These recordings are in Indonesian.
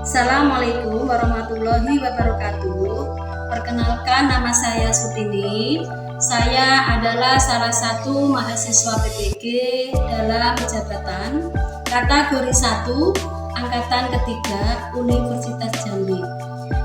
Assalamualaikum warahmatullahi wabarakatuh. Perkenalkan, nama saya Sutini. Saya adalah salah satu mahasiswa PPG dalam jabatan kategori 1 angkatan ketiga Universitas Jambi.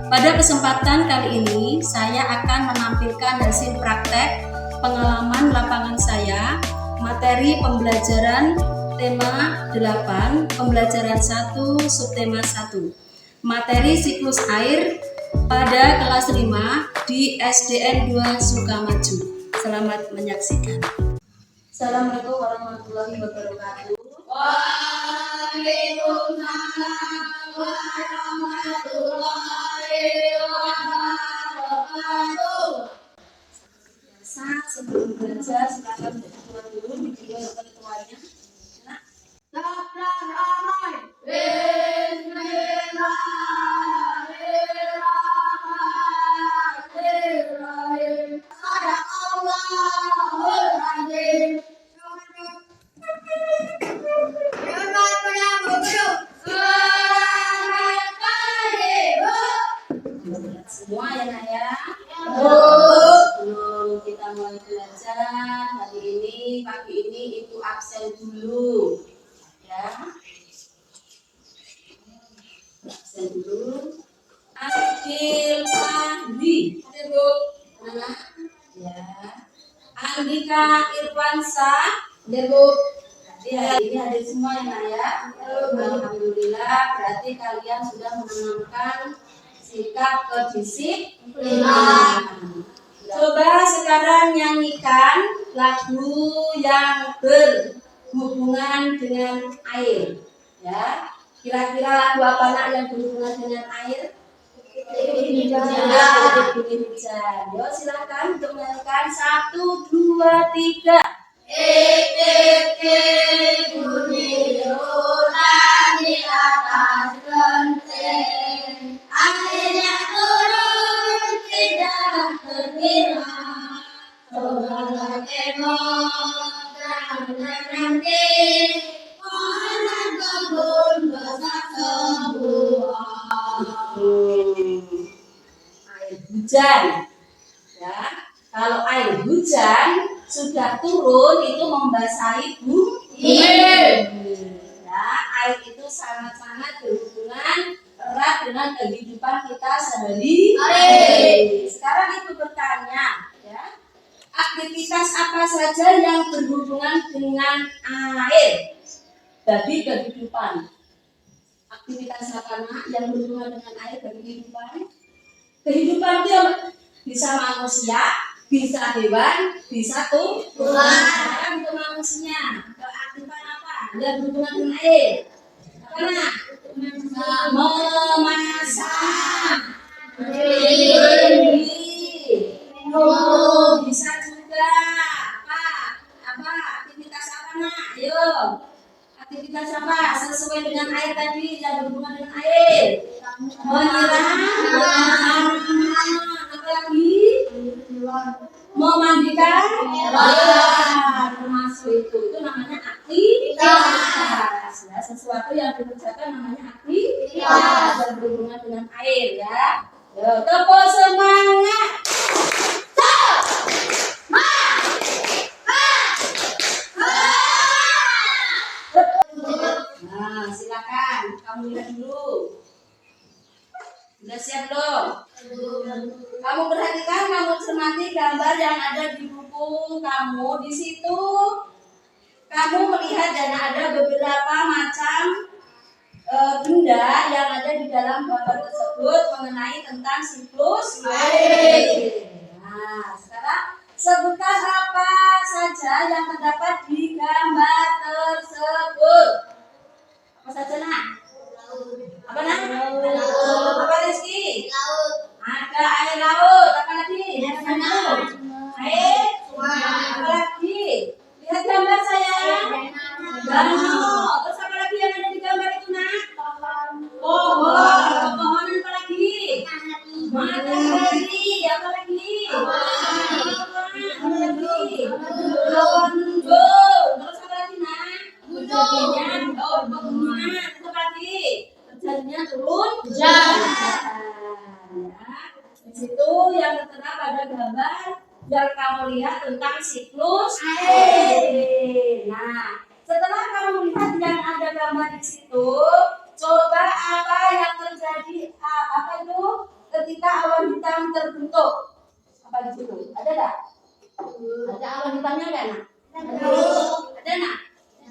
Pada kesempatan kali ini saya akan menampilkan hasil praktek pengalaman lapangan saya, materi pembelajaran tema 8, pembelajaran 1, subtema 1. Materi siklus air pada kelas 5 di SDN 2 Sukamaju. Selamat menyaksikan. Assalamualaikum warahmatullahi wabarakatuh. Waalaikumsalam warahmatullahi wabarakatuh. Biasa sebelum belajar silakan berdoa dulu di video ketuanya. Daftar amal. Bismillahirrahmanirrahim. Sadaqallahul azim. Selamat menyambut. Selamat pagi, Bu. Semua ya Nak ya. Sebelum kita mulai belajar hari ini, pagi ini Ibu absen dulu. Ya. Absen dulu. Adil Fahri. Ada Bu? Mana? Ya. Andika Irwansa. Ada, Bu. Jadi hari ini hadir semua ya Nak ya. Alhamdulillah, berarti kalian sudah menanamkan sikap kedisiplinan. Coba sekarang nyanyikan lagu yang berhubungan dengan air. Ya, kira-kira lagu apa Nak yang berhubungan dengan air? Bunyi hujan. Yo silakan untuk menyanyikan 1, 2, 3. Bunyi hujan di atas genteng, airnya turun tidak terkira. Sobat kemon dan nanti pohon kebun besar semua. Air hujan. Ya, kalau air hujan sudah turun itu membasahi bumi. Ya, air itu sangat-sangat berhubungan erat dengan kehidupan kita sehari-hari. Sekarang Ibu bertanya, ya, aktivitas apa saja yang berhubungan dengan air bagi kehidupan? Aktivitas apa Nak yang berhubungan dengan air bagi kehidupan? Kehidupan itu bisa manusia, bisa hewan, bisa tumbuhan. Sekarang untuk manusia, keaktifan apa yang berhubungan dengan air? Apa Nak? Memasak, mandi, minum, bisa juga apa aktivitas apa Nak? Ayo, aktivitas apa sesuai dengan air tadi yang berhubungan dengan air? Menyiram, apa lagi? Memandikan hewan, termasuk itu namanya aktivitas. Ya, sesuatu yang dikerjakan namanya aktivitas yang berhubungan dengan air ya. Yo, tepuk semangat. Nah, silakan kamu lihat dulu. Sudah siap belum? Kamu perhatikan, kamu cermati gambar yang ada di buku kamu. Di situ kamu melihat dan ada beberapa macam benda yang ada di dalam gambar tersebut mengenai tentang siklus air. Nah, sekarang sebutkan apa saja yang terdapat di gambar tersebut. Apa saja Nak? Apa Nak? Apa Rizky? Ada air laut. Apa lagi? Air. Apa lagi? Lihat gambar saya. Danau. Terus apa lagi yang ada di gambar itu Nak? Pohon. Pepohonan apa lagi? Matahari. Apa lagi? Apa lagi? Pohon mendung. Terus apa lagi Nak? Jadinya terjadinya turun hujan. Di situ yang tertera pada gambar yang kamu lihat tentang siklus Air. Nah, setelah kamu lihat yang ada gambar di situ, coba apa yang terjadi? Apa itu ketika awan hitam terbentuk? Apa di situ? Ada tak? Ada awan hitamnya kan? Ada nak?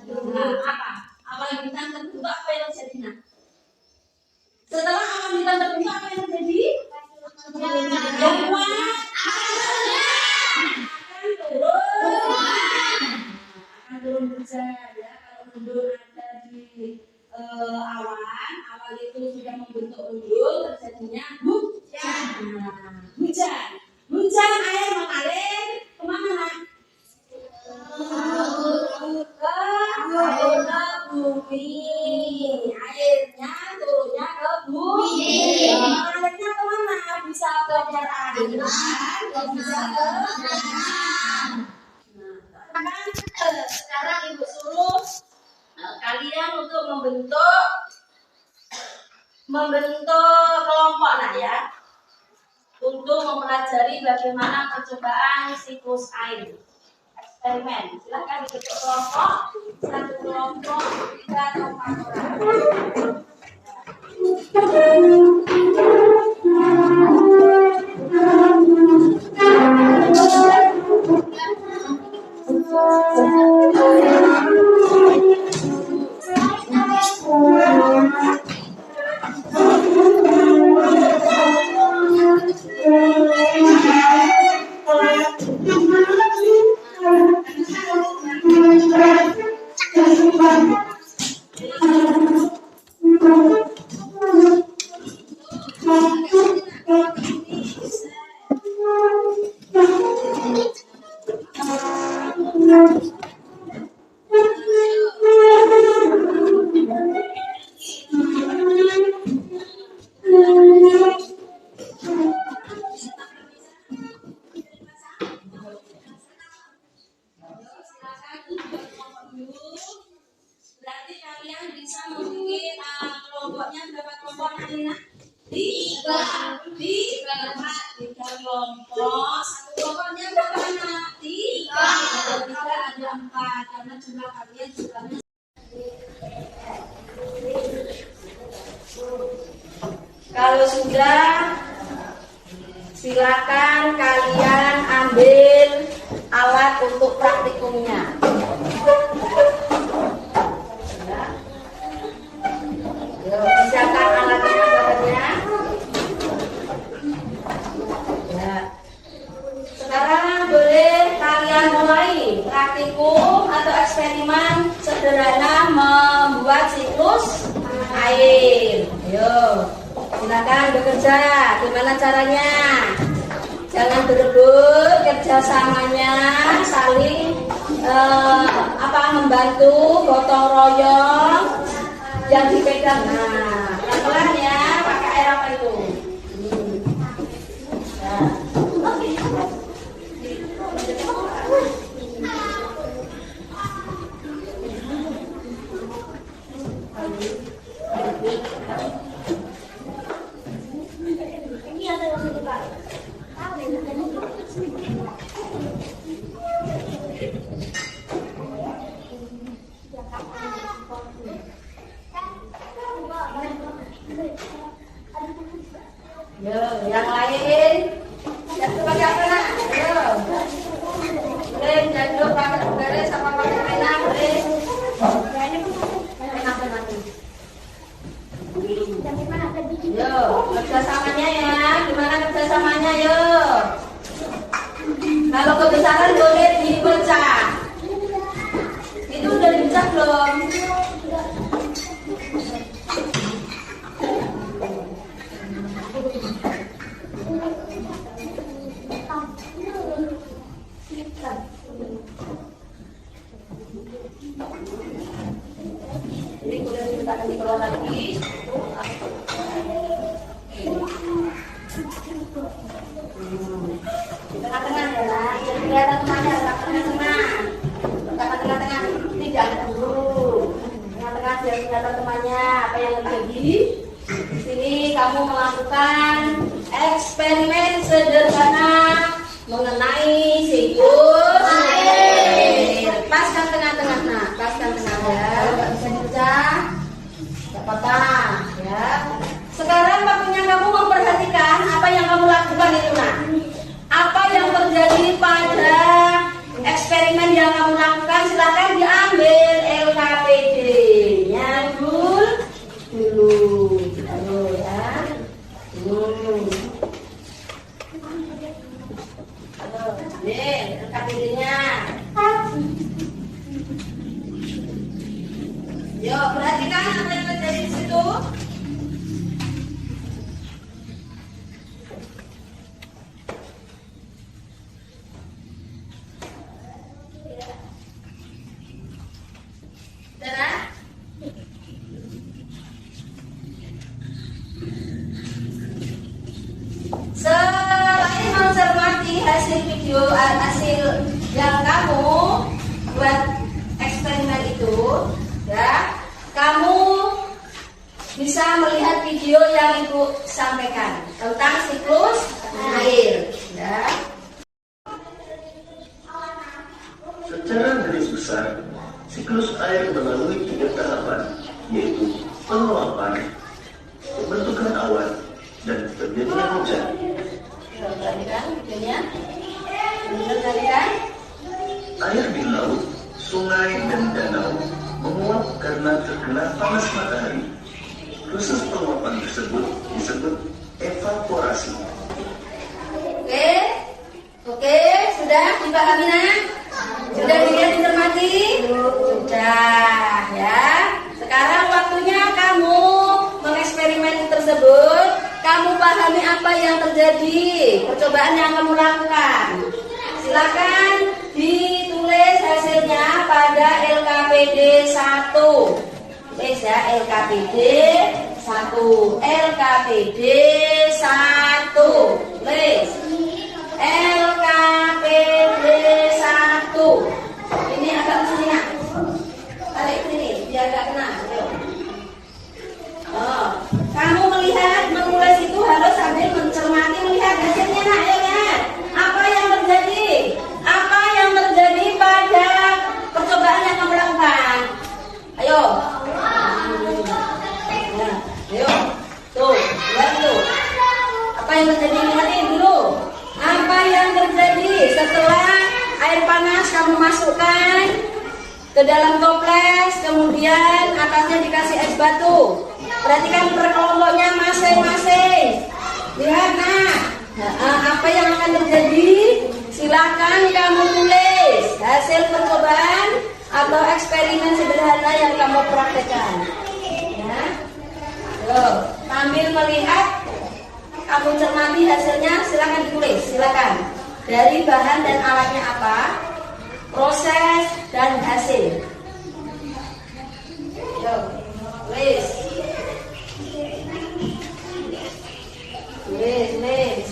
Nah, apa? Awan hitam terbentuk apa yang terjadi nak? Setelah awan hitam terbentuk apa yang terjadi? Yang kuat akan turun hujan ya. Kalau mendung ada di awan itu sudah membentuk mendung, terjadinya hujan. Hujan air mengalir kemana nak? Ke bumi. Airnya turunnya ke bumi. Mengalirnya kemana? Bisa ke perairan, bisa ke sekarang ibu suruh kalian untuk membentuk kelompok lah ya, untuk mempelajari bagaimana percobaan siklus air. Eksperimen, silakan dibentuk kelompok, satu kelompok 3 atau 4 orang. Berarti kalian bisa membuat kelompoknya berapa kelompok Alina? 3 kelompok. Satu kelompoknya berapa anak? 3. Ada 4 karena jumlah kalian jumlahnya. Kalau sudah, silakan kalian ambil alat untuk praktikumnya. Siapkan alatnya bahannya. Ya. Sekarang boleh kalian mulai praktikum atau eksperimen sederhana membuat siklus air. Ayo, silakan bekerja. Gimana caranya? Jangan berebut, kerjasamanya saling membantu, gotong royong. Yang dipegang, nah pelan-pelan ya, pakai air apa itu? Ini ada yang lebih baik. Yo, yang lain, yang pakai apa nak? Yo, boleh jadul pakai beres sama pakai pena boleh. Pena nanti. Yo, kerjasamanya ya, gimana kerjasamanya yo? Kalau kebesaran boleh dipecah. Itu udah dipecah belum? Jadi kemudian kita akan dikeluar lagi. Tengah-tengah ya nak, jadi kelihatan temannya, tengah-tengah. Tengah-tengah, tidak ada dulu. Tengah-tengah biar kelihatan temannya apa yang terjadi. kamu melakukan eksperimen sederhana mengenai siklus air. Paskan tengah-tengah, nah, paskan tengah ya. Nggak bisa dipecah, nggak apa-apa ya. Sekarang waktunya kamu memperhatikan apa yang kamu lakukan itu, nah. Apa yang terjadi pada eksperimen yang kamu lakukan? Silakan diambil LKPD-nya dulu ya. Nih, LKPD-nya. Yuk, perhatikan apa yang terjadi di situ. Selain mencermati hasil video hasil yang kamu buat eksperimen itu, ya, kamu bisa melihat video yang ibu sampaikan tentang siklus air, ya. Secara garis besar, siklus air melalui 3 tahapan, yaitu penguapan, pembentukan awan, dan terjadinya hujan. Perhatikan videonya. Perhatikan. Air di laut, sungai, dan danau menguap karena terkena panas matahari. Proses penguapan tersebut disebut evaporasi. Oke, sudah dipahami nak? Sudah dilihat dicermati? Sudah ya. Sekarang waktunya kamu mengeksperimen tersebut. Kamu pahami apa yang terjadi, percobaan yang kamu lakukan. Silakan ditulis hasilnya pada LKPD 1. Tulis ya, LKPD 1. LKPD 1. Tulis LKPD 1. Ini agak ke sini nak. Tarik ke sini biar gak kena. Ayo. Oh, kamu melihat menulis itu harus sambil mencermati melihat hasilnya nak. Ayo lihat apa yang terjadi. Apa yang terjadi pada percobaan yang kamu lakukan. Ayo. Nah, ayo. Tuh, lihat dulu. Apa yang terjadi, lihatin dulu. Apa yang terjadi setelah air panas kamu masukkan ke dalam toples, kemudian atasnya dikasih es batu. Perhatikan perkelompoknya masing-masing. Lihat nak, apa yang akan terjadi? Silakan kamu tulis hasil percobaan atau eksperimen sederhana yang kamu praktekkan. Ya. Tuh, sambil melihat kamu cermati hasilnya, silakan ditulis. Silakan. Dari bahan dan alatnya apa? Proses dan hasil. Yo, tulis. Tulis.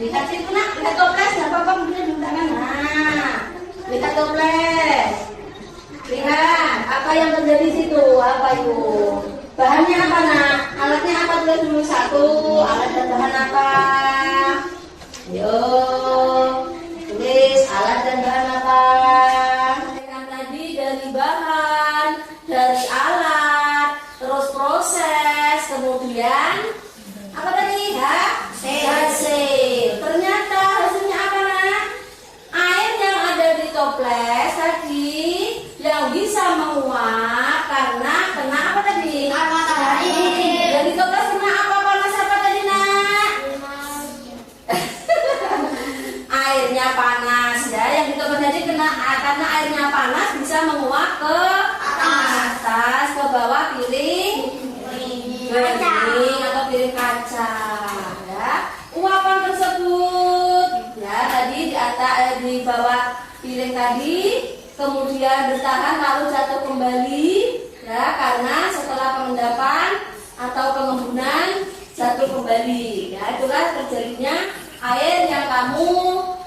Lihat situ nak, lihat toples, nggak apa-apa mungkin diundangkan. Nah, lihat toples. Lihat apa yang terjadi di situ, apa itu? Bahannya apa nak? Alatnya apa? Tulis dulu satu. Alat dan bahan apa? Yo, tulis alat dan bahan apa? Kan tadi dari bahan, dari alat, terus proses, kemudian apa tadi? Hasil. Ternyata hasilnya apa nak? Air yang ada di toples tadi yang bisa menguap karena kena apa tadi? Matahari. Dari toples kena apa, panas apa tadi nak? Airnya panas ya, yang di toples tadi kena karena airnya panas bisa menguap ke atas, ke bawah piring atau piring kaca ya. Uapan tersebut ya tadi di atas di bawah piring tadi kemudian bertahan lalu jatuh kembali ya, karena setelah pengendapan atau pengembunan jatuh kembali ya. Itulah terjadinya air yang kamu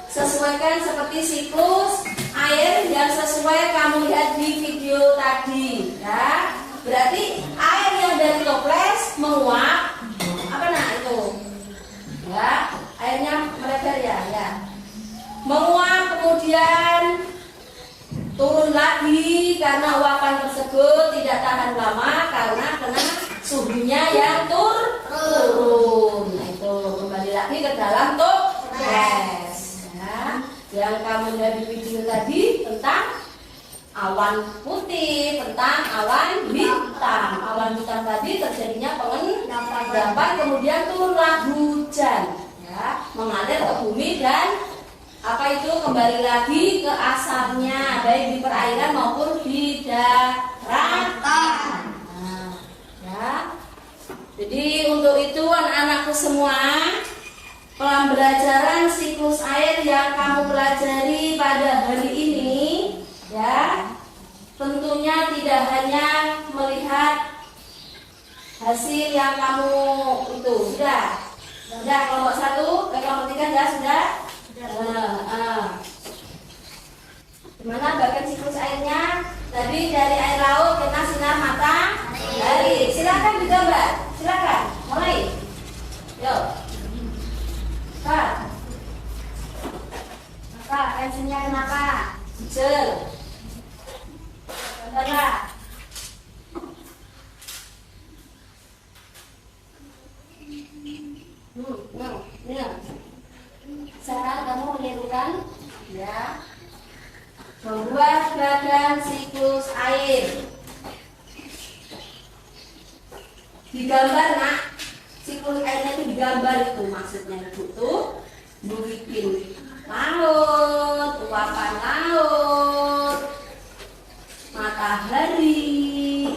sesuaikan seperti siklus air yang sesuai kamu lihat di video tadi ya. Berarti air yang dari toples menguap, apa nah itu? Ya, airnya melebar ya. Menguap kemudian turun lagi karena uapan tersebut tidak tahan lama karena kena suhunya yang turun. Nah itu kembali lagi ke dalam toples. Ya, yang kamu lihat di video tadi tentang awan putih, tentang awan hitam. Awan hitam tadi terjadinya pengendapan, kemudian turunlah hujan, ya, mengalir ke bumi dan apa itu kembali lagi ke asalnya, baik di perairan maupun di daratan. Nah, ya. Jadi untuk itu anak-anakku semua, pembelajaran siklus air yang kamu pelajari pada hari ini, ya, tentunya tidak hanya melihat hasil yang kamu itu sudah kelompok 1, kelompok 3 ya sudah. Gimana bagian siklus airnya? Tadi dari air laut kena sinar matahari. Silakan digambar. Silakan. Mulai. Yuk. Maka tensinya kenapa? Hijau. Gambarlah. Sekarang kamu menirukan, ya, membuat badan siklus air. Digambar nak, siklus airnya itu digambar itu maksudnya itu bikin laut, uapan laut, matahari,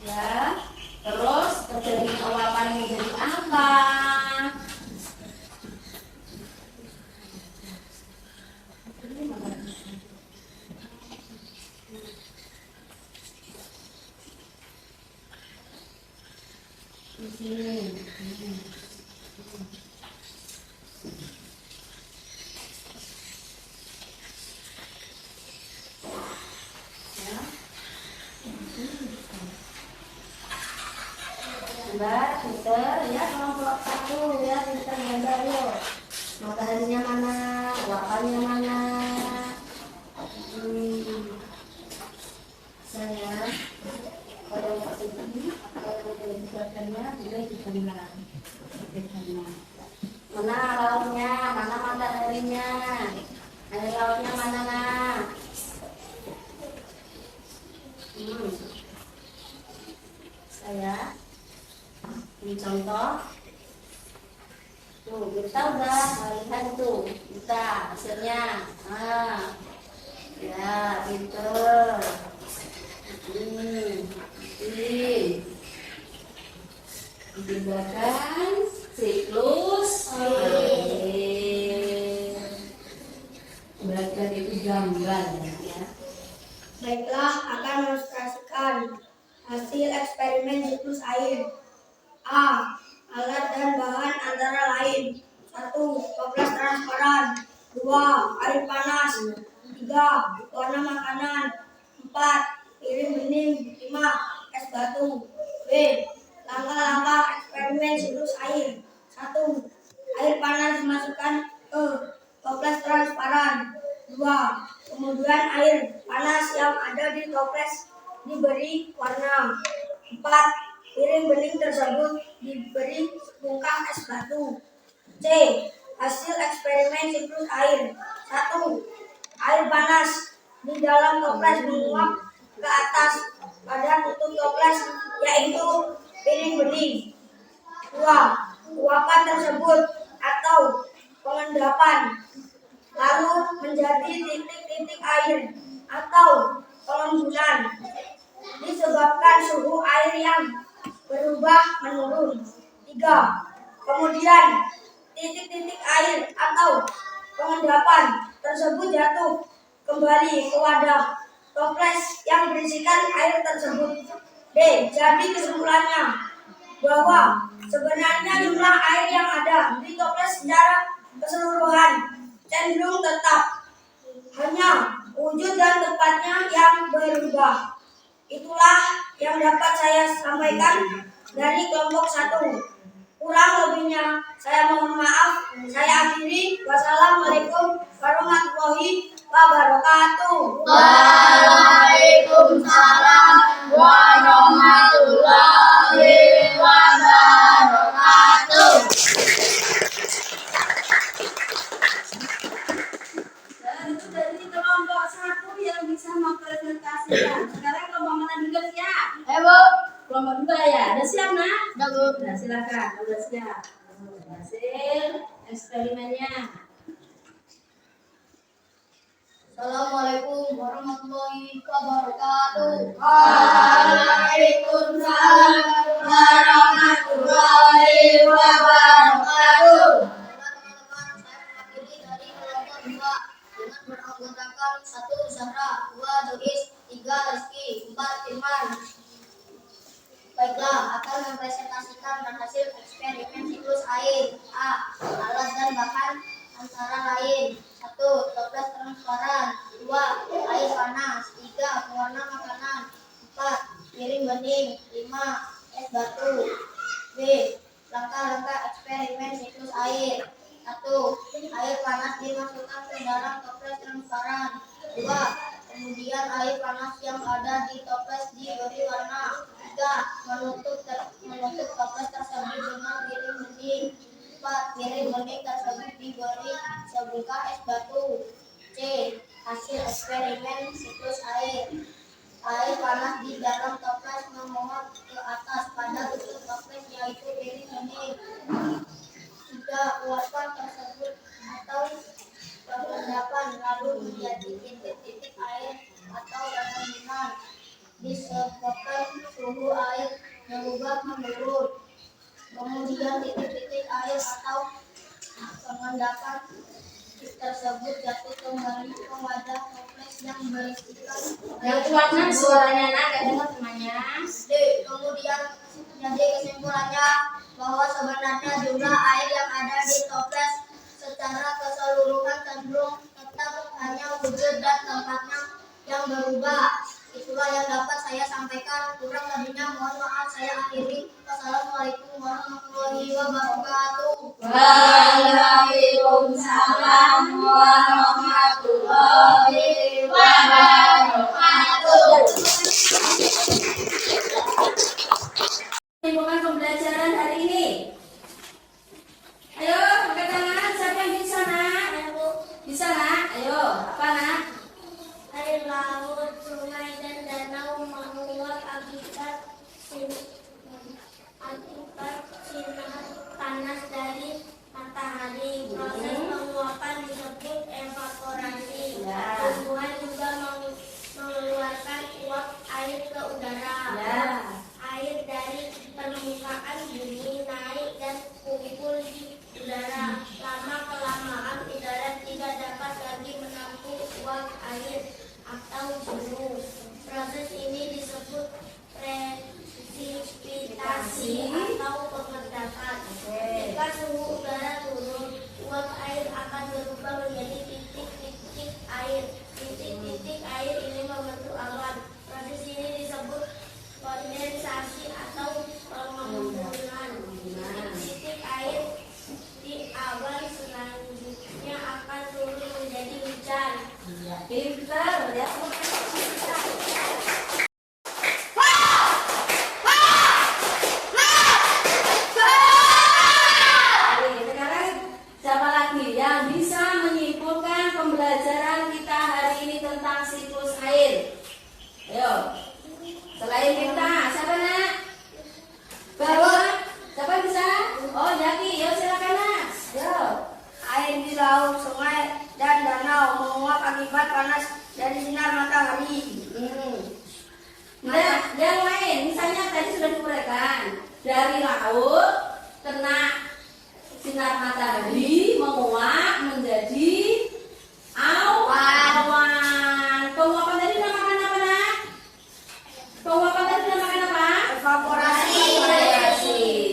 ya, terus terjadi uapan menjadi apa? Gambar, pinter, ya, kelompok 1 ya, pinter gambar yuk. Mataharinya mana, uapannya mana? Saya kalau ini kalau dibuatkannya boleh digambar. Mana lautnya, mana mataharinya, air lautnya mana nak? Saya ini contoh. Tuh kita udah lihat tuh kita hasilnya. Ya pinter. Digambarkan siklus air. Bagian itu gambar ya. Baiklah, akan mengilustrasikan hasil eksperimen siklus air. A. Alat dan bahan antara lain. 1. Toples transparan. 2. Air panas. 3. Warna makanan. 4. Piring bening. 5. Es batu. B. Langkah-langkah eksperimen siklus air. 1. Air panas dimasukkan ke toples transparan. 2. Kemudian air panas yang ada di toples diberi warna. 4. Piring bening tersebut diberi sebungkah es batu. C. Hasil eksperimen siklus air. 1. Air panas di dalam toples menguap ke atas pada tutup toples, yaitu piring bening. 2. Uapan tersebut atau pengendapan lalu menjadi titik-titik air atau pengembunan disebabkan suhu air yang berubah menurun. 3. Kemudian titik-titik air atau pengendapan tersebut jatuh kembali ke wadah toples yang berisikan air tersebut. D. Jadi kesimpulannya bahwa sebenarnya jumlah air yang ada di toples secara keseluruhan cenderung tetap, hanya wujud dan tempatnya yang berubah. Itulah yang dapat saya sampaikan. dari kelompok 1. Kurang lebihnya saya mohon maaf. Saya akhiri. Wassalamualaikum warahmatullahi wabarakatuh. Waalaikumsalam warahmatullahi wabarakatuh. Dan itu dari kelompok 1 yang bisa mempresentasikan. Sekarang kelompok mana dulu siap? Bu. Kelompok 2 ya. Udah siap nak? Udah, Bu. Nah, silakan. Udah siap. Hasil eksperimennya. Assalamualaikum warahmatullahi wabarakatuh. Waalaikumsalam warahmatullahi wabarakatuh. Teman-teman, saya mewakili dari kelompok 2 dengan beranggotakan 1 Zahra, 2 Doris, 3 Rizky, 4 Firman. Baiklah, akan mempresentasikan hasil eksperimen siklus air. A. Alat dan bahan antara lain. 1. Toples transparan. 2. Air panas. 3. Pewarna makanan. 4. Piring bening. 5. Es batu. B. Langkah-langkah eksperimen siklus air. 1. Air panas dimasukkan ke dalam toples transparan. 2. Kemudian air panas yang ada di toples diberi warna. 3. Menutup toples tersebut dengan piring bening. 4. Piring bening tersebut diberi sebuah es batu. C. Hasil eksperimen siklus air. Air panas di dalam toples menguap ke atas pada tutup toples yaitu piring bening. 3. Uapan tersebut atau pengendapan lalu menjadi titik-titik air atau permainan. Disebabkan suhu air berubah menurun. Kemudian titik-titik air atau pengendapan tersebut jatuh kembali ke wadah toples yang berisikan. Yang kuatnya suaranya nak, gak dengar temannya. D. Kemudian jadi kesimpulannya bahwa sebenarnya jumlah air yang ada di toples secara keseluruhan cenderung tetap, hanya wujud dan tempatnya yang berubah. Itulah yang dapat saya sampaikan. Kurang lebihnya mohon maaf, saya akhiri. Wassalamualaikum warahmatullahi wabarakatuh. Waalaikumsalam warahmatullahi wabarakatuh. Bukan pembelajaran hari ini. Ayo, angkat tangan. Siapa yang bisa nak? Bisa nak? Ayo, apa nak? Air laut, sungai, dan danau menguap akibat sinar panas dari matahari. Proses penguapan disebut evaporasi. Tumbuhan juga mengeluarkan uap air ke udara. Air dari permukaan bumi naik dan kumpul di udara. Lama-kelamaan udara tidak dapat lagi menampung uap air atau jenuh. Proses ini disebut presipitasi atau pengendapan. Jika suhu udara turun, uap air akan berubah menjadi titik-titik air. Titik-titik air ini membentuk awan. Proses ini disebut kondensasi atau pengembunan. Titik-titik air di awan selanjutnya akan turun menjadi hujan. Pintar ya. Sekarang siapa lagi yang bisa menyimpulkan pembelajaran kita hari ini tentang siklus air? Ayo. Selain kita, siapa nak? Bawa. Siapa bisa? Oh, Jaki. Yo silakan nak. Yo. Air di laut, sungai, dan danau menguap akibat panas dari sinar matahari. Nah, yang lain, misalnya tadi sudah diuraikan dari laut kena sinar matahari menguap menjadi awan. Penguapan tadi dinamakan apa nak? Penguapan tadi dinamakan apa? Evaporasi.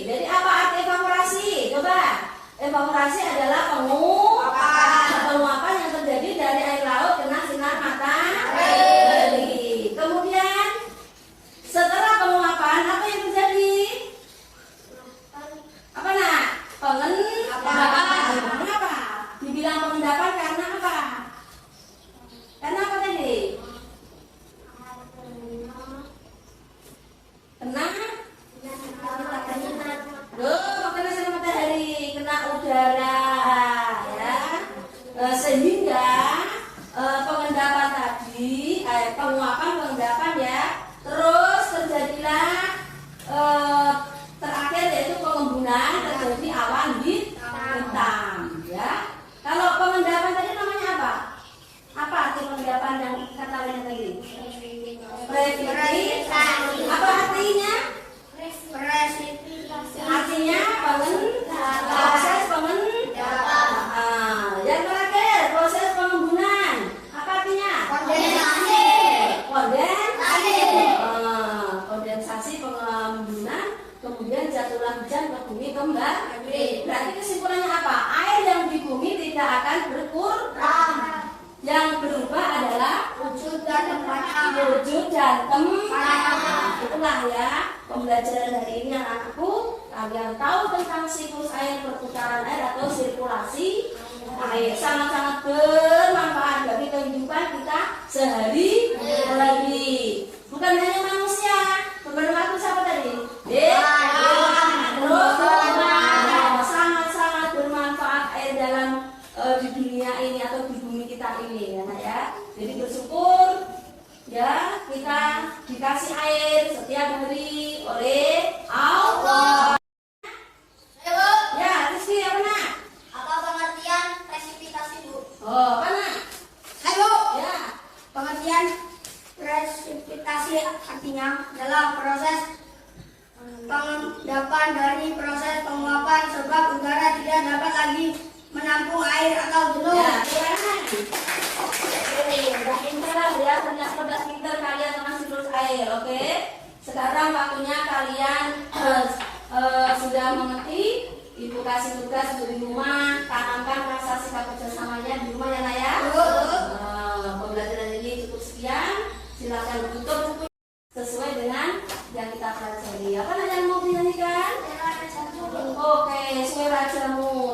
Jadi apa arti evaporasi? Coba. Evaporasi adalah penguapan yang terjadi dari air laut kena sinar matahari. Kemudian setelah penguapan apa yang terjadi? sirkulasi pengembunan, kemudian jatuhlah hujan ke bumi kembali. Berarti kesimpulannya apa? Air yang di bumi tidak akan berkurang. Yang berubah adalah wujud dan tempatnya. wujud dan tempat. Itulah ya pembelajaran hari ini anak-anakku. Kalian tahu tentang siklus air, perputaran air atau sirkulasi air. Sangat-sangat bermanfaat bagi kehidupan kita sehari-hari. Bukan hanya manusia. Bermanfaat siapa tadi? Sangat-sangat bermanfaat air dalam di dunia ini atau di bumi kita ini ya, Nak, ya. Jadi bersyukur ya kita dikasih air setiap hari oleh Allah. Ya, Rizky apa nak? Apa pengertian presipitasi, Bu? Oh, apa nak? Ayo, Ya. pengertian presipitasi artinya adalah proses pengendapan dari proses penguapan sebab udara tidak dapat lagi menampung air atau jenuh. Ya, silakan. Oke, udah pintar ya, ternyata udah pintar kalian tentang siklus air, oke? Sekarang waktunya kalian sudah mengerti. Ibu kasih tugas untuk di rumah, tanamkan rasa sikap kerjasamanya di rumah ya, Nak, ya. Pembelajaran ini cukup sekian. Silakan tutup buku sesuai dengan yang kita pelajari. Apa yang mau dinyanyikan? Oke, suara rajamu.